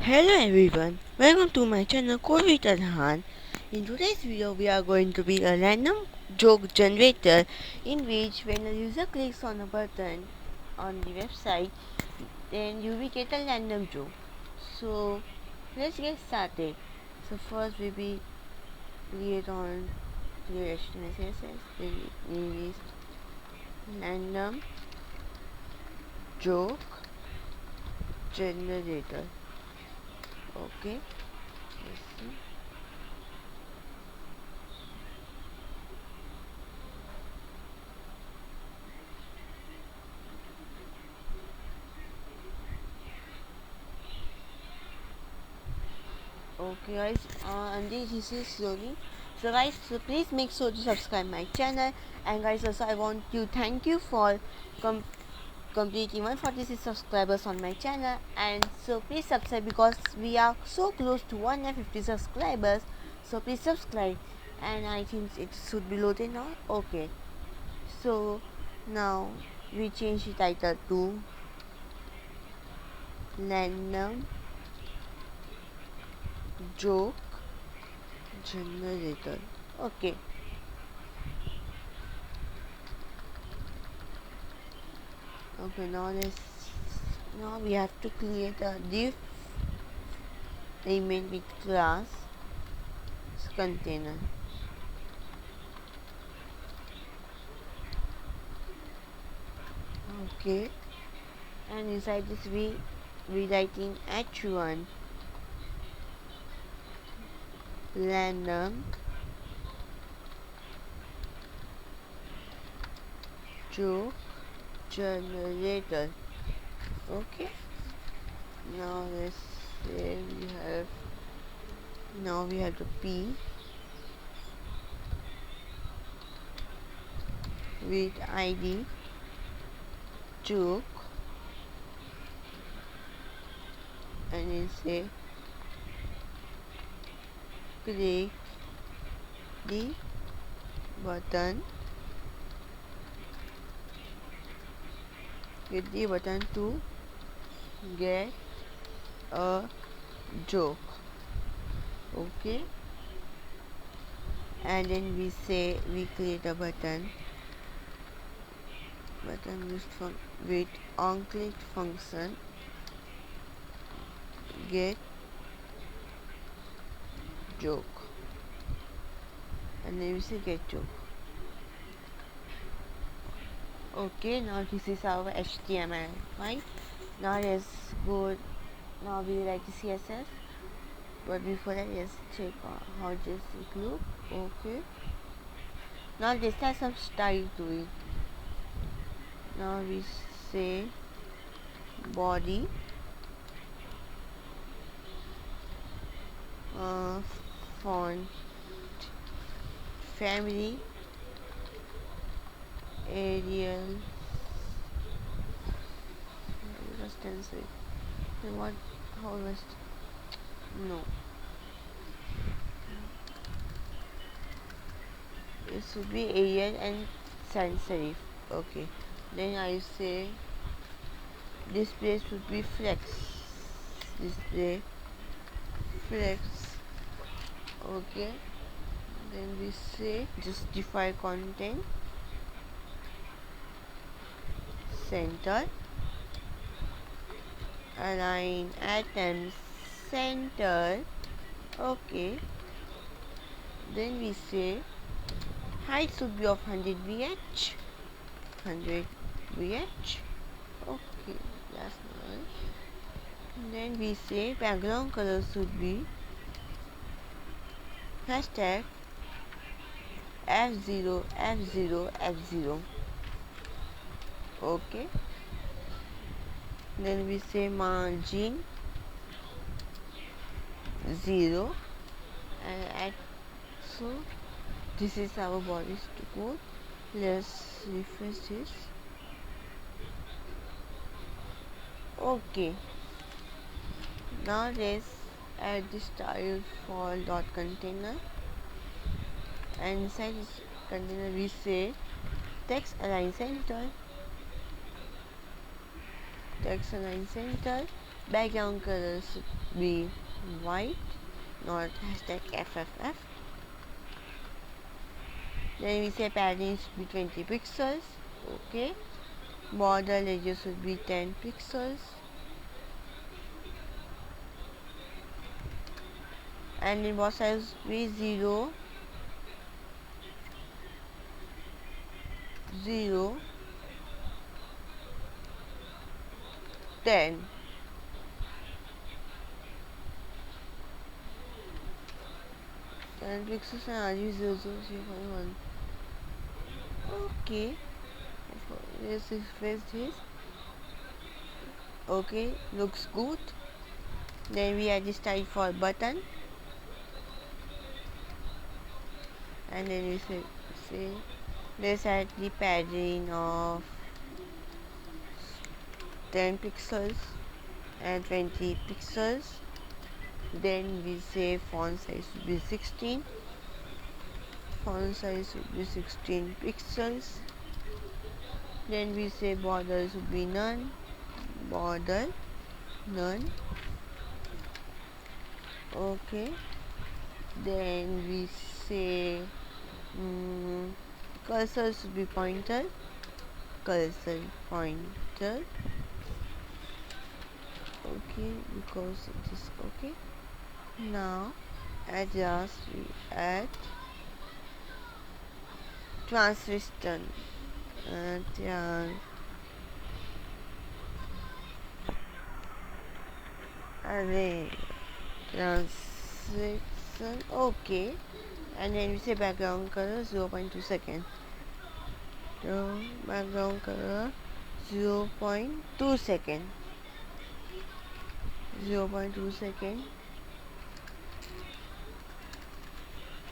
Hello everyone, welcome to my channel Code with Arhan. In today's video, we are going to build a random joke generator in which when a user clicks on a button on the website, then you will get a random joke. So let's get started. So first we will create HTML CSS, then name is random joke generator. Okay. Let's see. Okay guys, and this is slowly. So guys, so please make sure to subscribe my channel, and guys also I want to thank you for completing 146 subscribers on my channel, and so please subscribe because we are so close to 150 subscribers. So please subscribe, and I think it should be loaded now. Okay, so now we change the title to random joke generator. Okay. Okay, now we have to create a div element with class container. Okay, and inside this we writing h1 random joke generator. Okay, now let's say we have the p with id joke, and then say click the button to get a joke. Okay, and then we say we create a button with on click function get joke, and then we say get joke. Okay, now this is our HTML, right? Now let's go. Now we write the CSS, but before that, let's check how this look. Okay. Now let's add some style to it. Now we say body font family Arial. Just cancel it. And what? How was? No. It should be Arial and sans serif. Okay. Then I say display should be flex. Display flex. Okay. Then we say justify content center, align items center. Okay, then we say height should be of 100 vh. Okay, that's nice. Then we say background color should be hashtag f0 f0 f0. Okay, then we say margin 0, and so this is our body code. Let's refresh this. Okay, now let's add the style for dot container, and inside this container we say text align center, background color should be white, not hashtag FFF. Then we say padding should be 20 pixels. Okay. Border radius should be 10 pixels. And in box size be 0, 0, 10. And pixels and RGB 0, 0, 0.1. Okay. Let's refresh this. Okay, looks good. Then we add this type for button. And then we say let's add the padding of 10 pixels and 20 pixels. Then we say font size should be 16. Font size should be 16 pixels. Then we say border should be none. Border none. Okay. Then we say cursor should be pointer. Cursor pointer. Okay, because it is okay. Now adjust, we add transition. Array transition. Okay. And then we say background color 0.2 second. Background color 0.2 second. 0.2 second.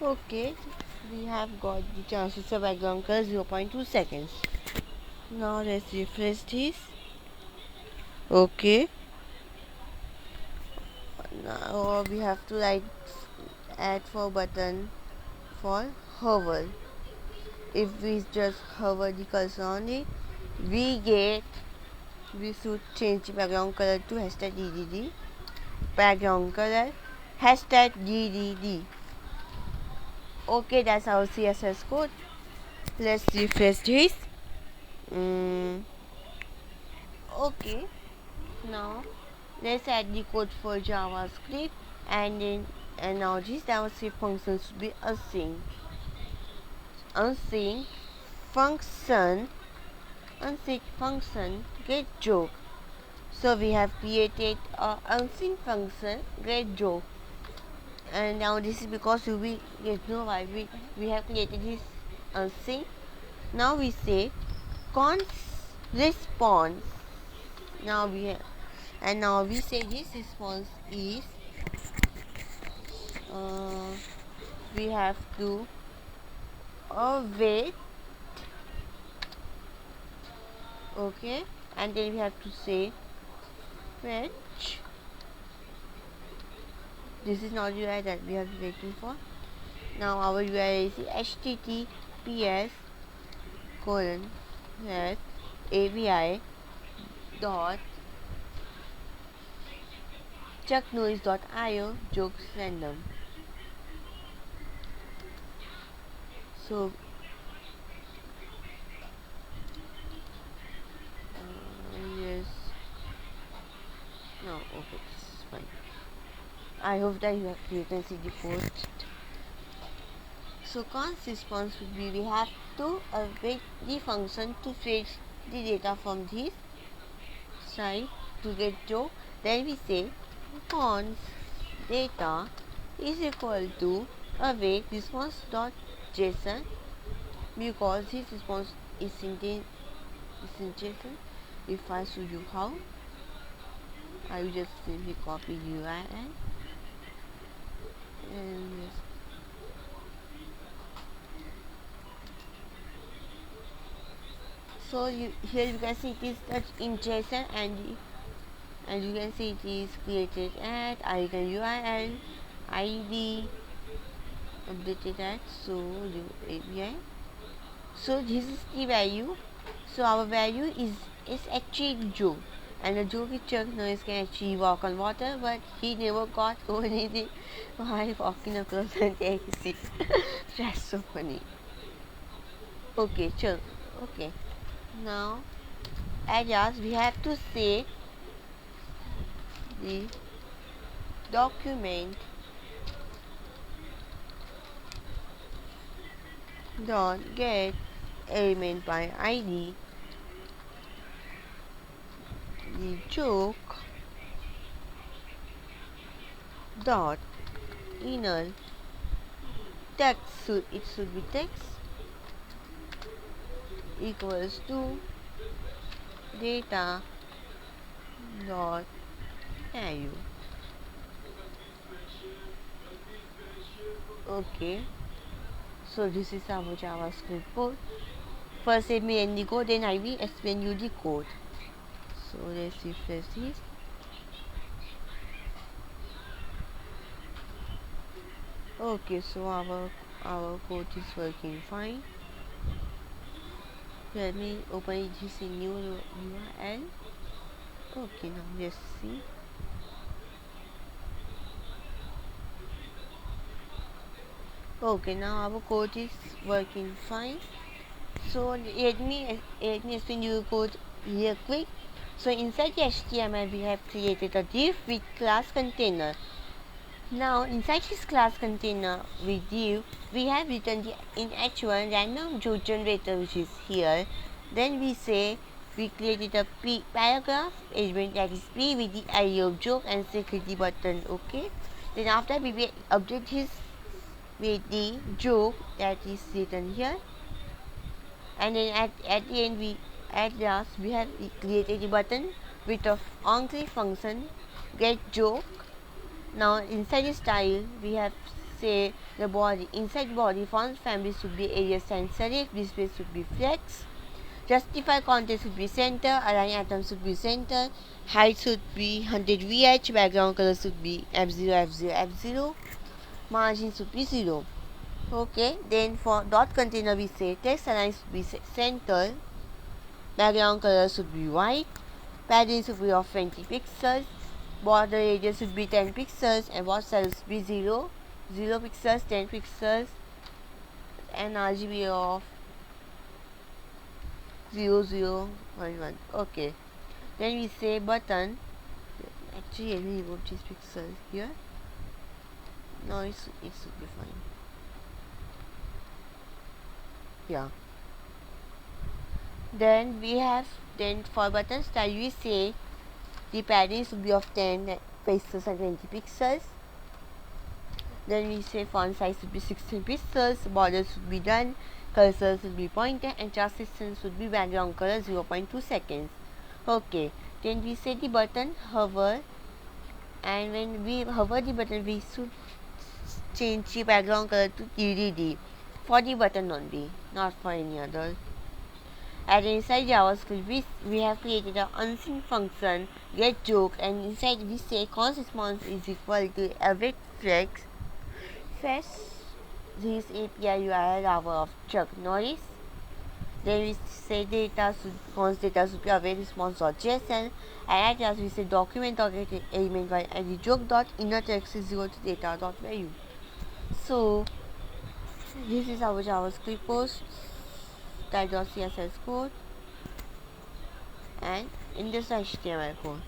Okay, we have got the transistor background color 0.2 seconds. Now let's refresh this. Okay. Now we have to add for button for hover. If we just hover the cursor on it, we should change the background color to hashtag DDD. Background color hashtag DDD. Okay, that's our CSS code. Let's refresh this. Okay, now let's add the code for JavaScript, and now this JavaScript function should be async function get joke. So we have created a unsync function get joke, and now this is because we get know why we have created this unsync. Now we say const response. Now we say this response is we have to await. Okay, and then we have to say fetch. This is not UI that we have been waiting for. Now our URL is https://avi.chucknoise.io jokes random. So yes, no, okay, this is fine. I hope that you can see the post. So const response would be we have to await the function to fetch the data from this side to get joke. Then we say const data is equal to await response.json, because this response is in JSON. If I show you how, I will just simply copy URL and yes. So here you can see it is in JSON, and you can see it is created at icon URL ID updated at so API. So this is the value. So our value is actually Joe. And the joke is Chuck Norris can actually walk on water, but he never got over anything while walking across an empty sea. That's so funny. Okay, Chuck. Okay. Now, alias, we have to say the document dot get element by ID, the joke dot inner text should be text equals to data dot value. Okay, so this is our JavaScript code. First let me end the code, then I will explain you the code. So let's refresh this. Okay, so our code is working fine. Let me open this in new URL. Okay, now let's see. Okay, now our code is working fine. So let me explain you the code real quick. So inside the HTML we have created a div with class container. Now inside this class container with div we have written in h1 random joke generator, which is here. Then we say we created a paragraph element that is p with the id of joke and security button. Okay. Then after we will update this with the joke that is written here, and then at the end at last we have created a button with a on-click function get joke. Now inside the style we have say the body, inside body font family should be area sans serif, display should be flex, justify content should be center, align items should be center, height should be 100 VH, background color should be F0 F0 F0, margin should be 0. Okay, then for dot container we say text align should be center, background color should be white, padding should be of 20 pixels, border radius should be 10 pixels, and box size should be 0 pixels, 10 pixels, and RGB of 0011. Okay, then we say button. Actually let me remove these pixels here. No, it should be fine. Yeah. Then we have, then for button style we say the padding should be of 10 pixels and 20 pixels. Then we say font size should be 16 pixels, border should be done, cursor should be pointed, and transition should be background color 0.2 seconds. Okay, then we say the button hover, and when we hover the button we should change the background color to TDD for the button only, not for any other. And inside JavaScript we have created an unseen function get joke, and inside we say const response is equal to await flex fetch this API URL of Chuck Norris. Then we say const data should be await response.json, and at last we say document dot get element by id joke dot inner text is equal to data dot value. So this is our JavaScript post style.css code and in this HTML code.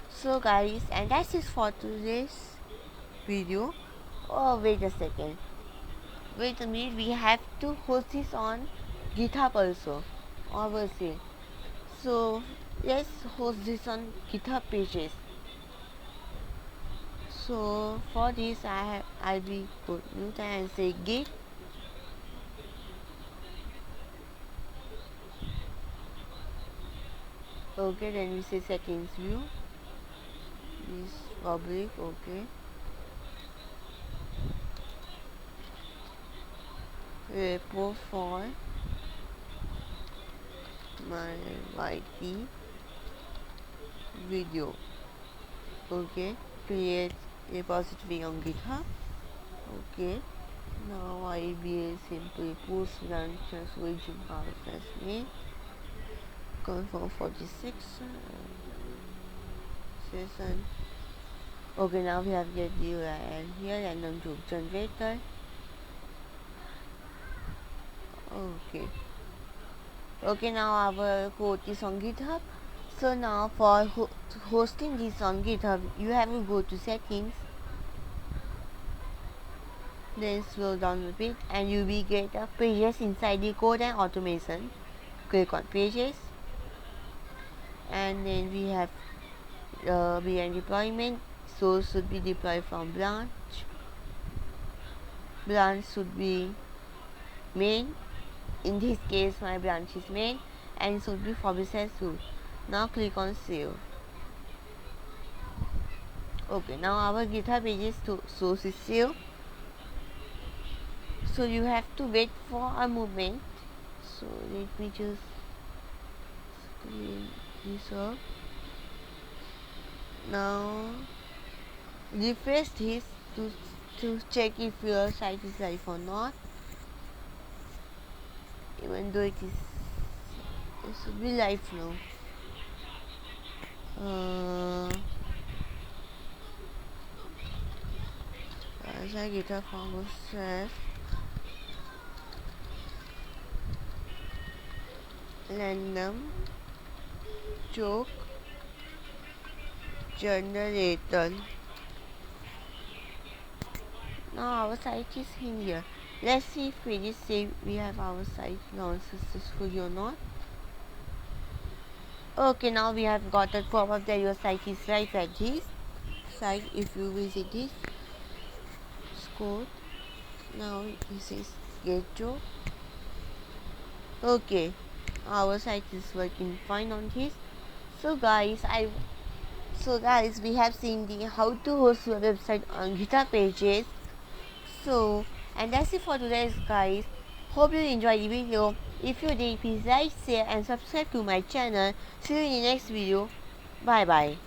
So guys, and that's it for today's video. Oh, wait a second, wait a minute, we have to host this on GitHub also, obviously. So let's host this on GitHub Pages. So for this I'll be put new time and say git okay, then we say settings view is public. Okay, repo for my YT video. Okay, create repository on GitHub. Okay, now I will simply post branches which you have name. confirm 46 session. Okay, now we have get the URL here, random group generator. Okay, now our code is on GitHub. So now for hosting this on GitHub, you have to go to settings, then scroll down a bit and you will get a pages inside the code and automation. Click on pages, and then we have behind deployment. So should be deployed from branch. Branch should be main. In this case my branch is main, and it should be for business root. Now click on save. Okay, now our GitHub Pages source is saved. So you have to wait for a moment. So let me just clean this up. Now refresh this to check if your site is live or not. Even though it should be live now. As I get a forward slash random joke generator. Now our site is in here. Let's see if we just say we have our site launched successfully or not. Okay, now we have got a pop-up that your site is right at this site. If you visit this code, now this is get joke. Okay, our site is working fine on this. So guys, we have seen the how to host your website on GitHub Pages. So, and that's it for today, guys. Hope you enjoyed the video. If you did, please like, share and subscribe to my channel. See you in the next video. Bye bye.